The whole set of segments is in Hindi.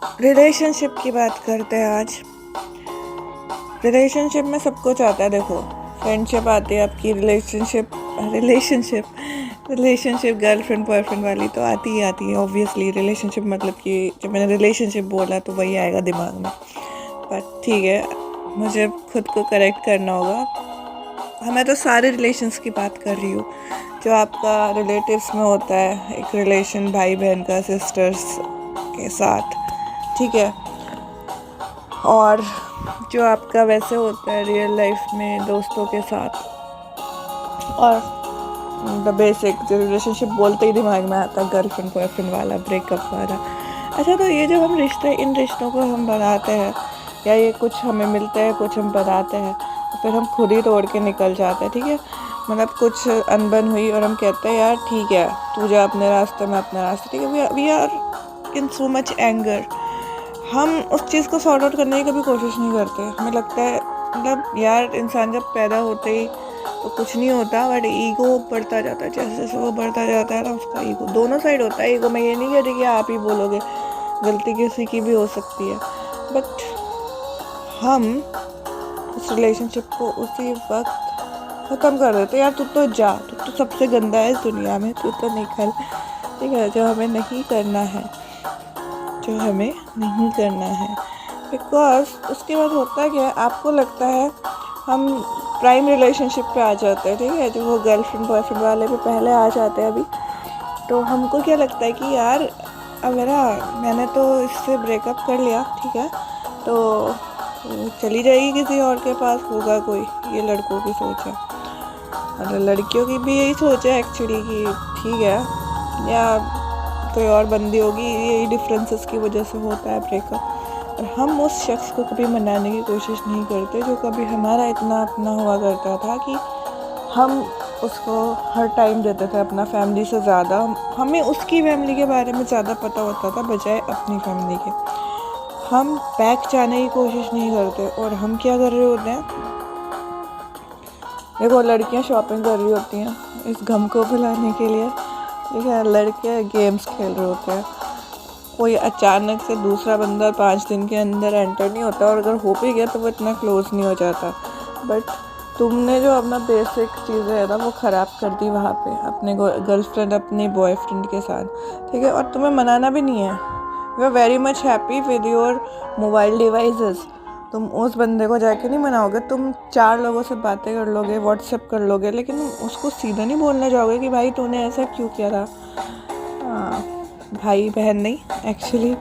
रिलेशनशिप की बात करते हैं आज। रिलेशनशिप में सब कुछ आता है। देखो, फ्रेंडशिप आती है आपकी, रिलेशनशिप गर्लफ्रेंड बॉयफ्रेंड वाली तो आती ही आती है ऑब्वियसली। रिलेशनशिप मतलब कि जब मैंने रिलेशनशिप बोला तो वही आएगा दिमाग में, बट ठीक है, मुझे खुद को करेक्ट करना होगा। मैं तो सारे रिलेशंस की बात कर रही हूँ जो आपका रिलेटिव्स में होता है, एक रिलेशन भाई बहन का, सिस्टर्स के साथ, ठीक है, और जो आपका वैसे होता है रियल लाइफ में दोस्तों के साथ, और द बेसिक जो रिलेशनशिप बोलते ही दिमाग में आता है गर्लफ्रेंड बॉयफ्रेंड वाला, ब्रेकअप वाला। अच्छा, तो ये जो हम रिश्ते, इन रिश्तों को हम बनाते हैं, या ये कुछ हमें मिलते हैं, कुछ हम बनाते हैं, फिर हम खुद ही तोड़ के निकल जाते हैं, ठीक है। मतलब कुछ अनबन हुई और हम कहते हैं यार ठीक है, तू जा अपने रास्ते में अपना रास्ते, ठीक है। We are in so much anger, हम उस चीज़ को सॉर्ट आउट करने की कभी कोशिश नहीं करते। हमें लगता है मतलब यार इंसान जब पैदा होते ही तो कुछ नहीं होता, बट ईगो बढ़ता जाता है। जैसे जैसे वो बढ़ता जाता है ना, उसका ईगो दोनों साइड होता है। ईगो मैं ये नहीं कह रही कि आप ही बोलोगे, गलती किसी की भी हो सकती है, बट हम उस रिलेशनशिप को उसी वक्त ख़त्म कर देते। यार तू तो जा, तू तो सबसे गंदा है इस दुनिया में, तू तो निकल, ठीक है। जो हमें नहीं करना है, जो हमें नहीं करना है, बिकॉज उसके बाद होता है क्या, आपको लगता है हम प्राइम रिलेशनशिप पे आ जाते हैं, ठीक है, जो वो गर्लफ्रेंड बॉयफ्रेंड वाले पे पहले आ जाते हैं अभी। तो हमको क्या लगता है कि यार अब मैंने तो इससे ब्रेकअप कर लिया, ठीक है, तो चली जाएगी किसी और के पास, होगा कोई। ये लड़कों की सोच है, और लड़कियों की भी यही सोच है एक्चुअली कि ठीक है, या कोई और बंदी होगी, यही डिफरेंसेस की वजह से होता है ब्रेकअप। और हम उस शख्स को कभी मनाने की कोशिश नहीं करते जो कभी हमारा इतना अपना हुआ करता था कि हम उसको हर टाइम देते थे, अपना फैमिली से ज़्यादा। हमें उसकी फैमिली के बारे में ज़्यादा पता होता था बजाय अपनी फैमिली के। हम बैक जाने की कोशिश नहीं करते, और हम क्या कर रहे होते हैं, देखो लड़कियां शॉपिंग कर रही होती हैं इस गम को भुलाने के लिए, ठीक है, लड़के गेम्स खेल रहे होते हैं। कोई अचानक से दूसरा बंदा 5 दिन के अंदर एंटर नहीं होता, और अगर हो भी गया तो वो इतना क्लोज नहीं हो जाता। बट तुमने जो अपना बेसिक चीज़ें है ना वो ख़राब कर दी वहाँ पे, अपने गर्लफ्रेंड अपने बॉयफ्रेंड के साथ, ठीक है। और तुम्हें मनाना भी नहीं है, you are very much happy with your mobile devices. तुम उस बंदे को जाके नहीं मनाओगे, तुम 4 लोगों से बातें कर लोगे, व्हाट्सएप कर लोगे, लेकिन उसको सीधा नहीं बोलने जाओगे कि भाई तूने ऐसा क्यों किया था। भाई बहन नहीं, actually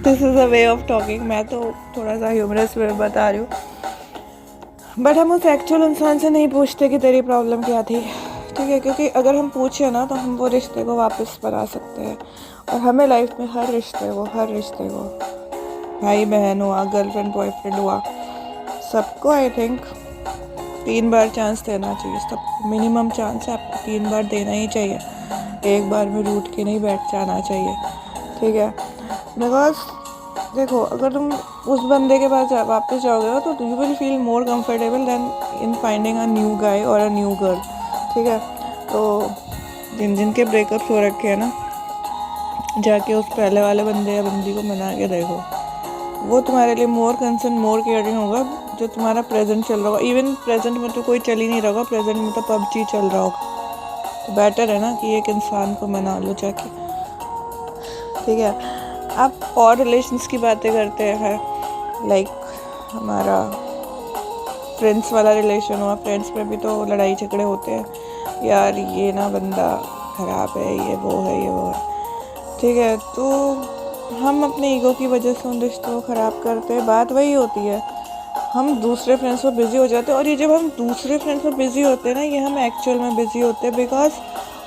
this is a way of talking. मैं तो थोड़ा सा ह्यूमरस वे बता रही हूँ, बट हम उस एक्चुअल इंसान से नहीं पूछते कि तेरी प्रॉब्लम क्या थी, ठीक है, क्योंकि अगर हम पूछे ना तो हम वो रिश्ते को वापस बना सकते हैं। और हमें लाइफ में हर रिश्ते को, भाई बहन हुआ, गर्लफ्रेंड बॉयफ्रेंड हुआ, सबको आई थिंक 3 बार चांस देना चाहिए। सबको मिनिमम चांस है, आपको 3 बार देना ही चाहिए। एक बार में रूठ के नहीं बैठ जाना चाहिए, ठीक है। बिकॉज देखो, अगर तुम उस बंदे के पास वापस जाओगे ना तो you will feel more comfortable then in finding a new guy और अ न्यू गर्ल, ठीक है। तो जिनके ब्रेकअप्स हो रखे हैं ना, जाके उस पहले वाले बंदे या बंदी को मना के देखो, वो तुम्हारे लिए मोर कंसर्न, मोर केयरिंग होगा। जो तुम्हारा प्रेजेंट चल रहा होगा, इवन प्रेजेंट में तो कोई चल ही नहीं रहा होगा, प्रेजेंट में तो पबजी चल रहा होगा, तो बेटर है ना कि एक इंसान को मना लो जाके, ठीक है। आप और रिलेशंस की बातें करते हैं, लाइक हमारा फ्रेंड्स वाला रिलेशन हुआ, फ्रेंड्स में भी तो लड़ाई झगड़े होते हैं, यार ये ना बंदा ख़राब है, ये वो है, ठीक है। तो हम अपने ईगो की वजह से उन रिश्तों को ख़राब करते हैं। बात वही होती है, हम दूसरे फ्रेंड्स में बिज़ी हो जाते हैं, और ये जब हम दूसरे फ्रेंड्स में बिज़ी होते हैं ना, ये हम एक्चुअल में बिज़ी होते हैं, बिकॉज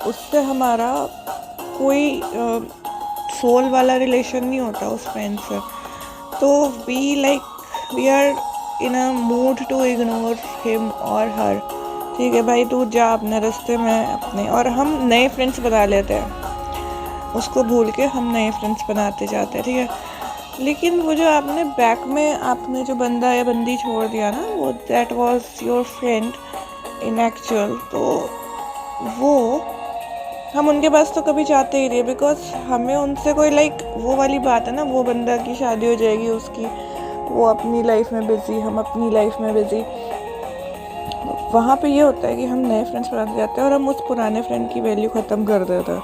उससे हमारा कोई सोल वाला रिलेशन नहीं होता उस फ्रेंड से। तो we are in a mood to ignore him और हर, ठीक है, भाई तू जा अपने रास्ते में अपने, और हम नए फ्रेंड्स बना लेते हैं, उसको भूल के हम नए फ्रेंड्स बनाते जाते हैं, ठीक है। लेकिन वो जो आपने बैक में आपने जो बंदा या बंदी छोड़ दिया ना, वो that was your friend in actual, तो वो हम उनके पास तो कभी जाते ही नहीं, बिकॉज हमें उनसे कोई लाइक वो वाली बात है ना, वो बंदा की शादी हो जाएगी उसकी, वो अपनी लाइफ में बिजी, हम अपनी लाइफ में बिजी। वहाँ पे ये होता है कि हम नए फ्रेंड्स बनाते जाते हैं और हम उस पुराने फ्रेंड की वैल्यू ख़त्म कर देते हैं।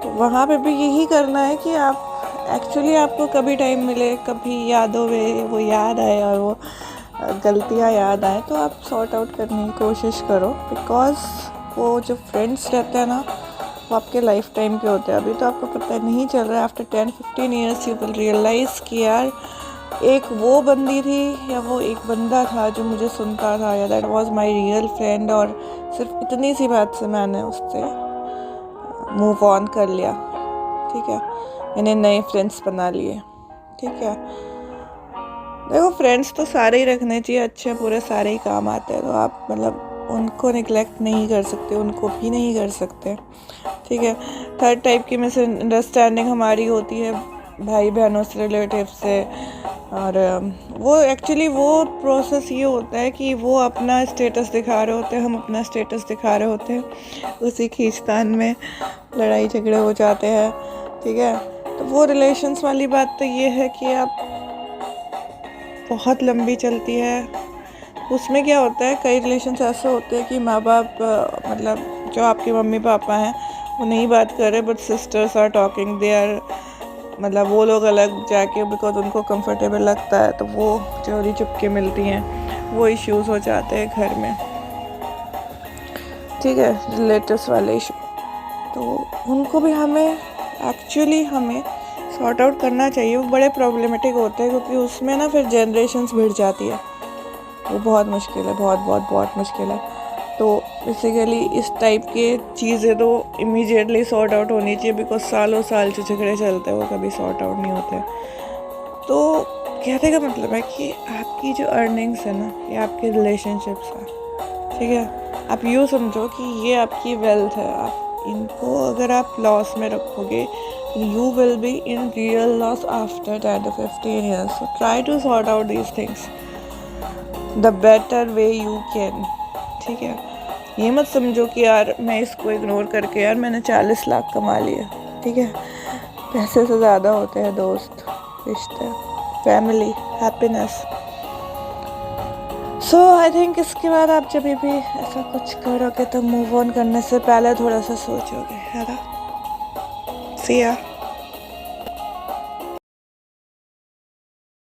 तो वहाँ पे भी यही करना है कि आप एक्चुअली आपको कभी टाइम मिले, कभी यादों में वो याद आए और वो गलतियाँ याद आए, तो आप सॉर्ट आउट करने की कोशिश करो। बिकॉज वो जो फ्रेंड्स रहते हैं ना, वो आपके लाइफ टाइम के होते हैं। अभी तो आपको पता नहीं चल रहा है, after 10-15 years you will realise कि यार एक वो बंदी थी या वो एक बंदा था जो मुझे सुनता था, या that was my real friend, और सिर्फ इतनी सी बात से मैंने उससे मूव ऑन कर लिया। ठीक है, मैंने नए फ्रेंड्स बना लिए। ठीक है, देखो फ्रेंड्स तो सारे ही रखने चाहिए, अच्छे पूरे सारे ही काम आते हैं, तो आप मतलब उनको निगलेक्ट नहीं कर सकते, उनको भी नहीं कर सकते। ठीक है, थर्ड टाइप की मिसअंडरस्टैंडिंग हमारी होती है भाई बहनों से, रिलेटिव से। और वो एक्चुअली वो प्रोसेस ये होता है कि वो अपना स्टेटस दिखा रहे होते हैं, हम अपना स्टेटस दिखा रहे होते हैं, उसी खींचतान में लड़ाई झगड़े हो जाते हैं। ठीक है, तो वो रिलेशंस वाली बात तो ये है कि आप बहुत लंबी चलती है। उसमें क्या होता है, कई रिलेशंस ऐसे होते हैं कि माँ बाप मतलब जो आपके मम्मी पापा हैं वो नहीं बात कर रहे, but sisters are talking, they are मतलब वो लोग अलग जाके, बिकॉज उनको कंफर्टेबल लगता है, तो वो चोरी चुपके मिलती हैं, वो इश्यूज़ हो जाते हैं घर में। ठीक है, रिलेटिव्स वाले इशू, तो उनको भी हमें सॉर्ट आउट करना चाहिए। वो बड़े प्रॉब्लमेटिक होते हैं, क्योंकि उसमें ना फिर जनरेशन्स भिड़ जाती है, वो बहुत मुश्किल है, बहुत बहुत बहुत मुश्किल है। तो बेसिकली इस टाइप के चीज़ें तो इमीडिएटली सॉर्ट आउट होनी चाहिए, बिकॉज सालों साल जो झगड़े चलते हैं वो कभी सॉर्ट आउट नहीं होते। तो कहने का मतलब है कि आपकी जो अर्निंग्स है ना, ये आपके रिलेशनशिप्स हैं। ठीक है, आप यूँ समझो कि ये आपकी वेल्थ है, आप इनको अगर आप लॉस में रखोगे, you will be in real loss after 10 to 15 years. So try to sort out these things the better way you can. ठीक है, ये मत समझो कि यार मैं इसको इग्नोर करके यार मैंने 40 लाख कमा लिए। ठीक है, पैसे से ज़्यादा होते हैं दोस्त, रिश्ते, family, happiness. So I think इसके बाद आप जब भी ऐसा कुछ करोगे तो मूव ऑन करने से पहले थोड़ा सा सोचोगे, है ना। See ya.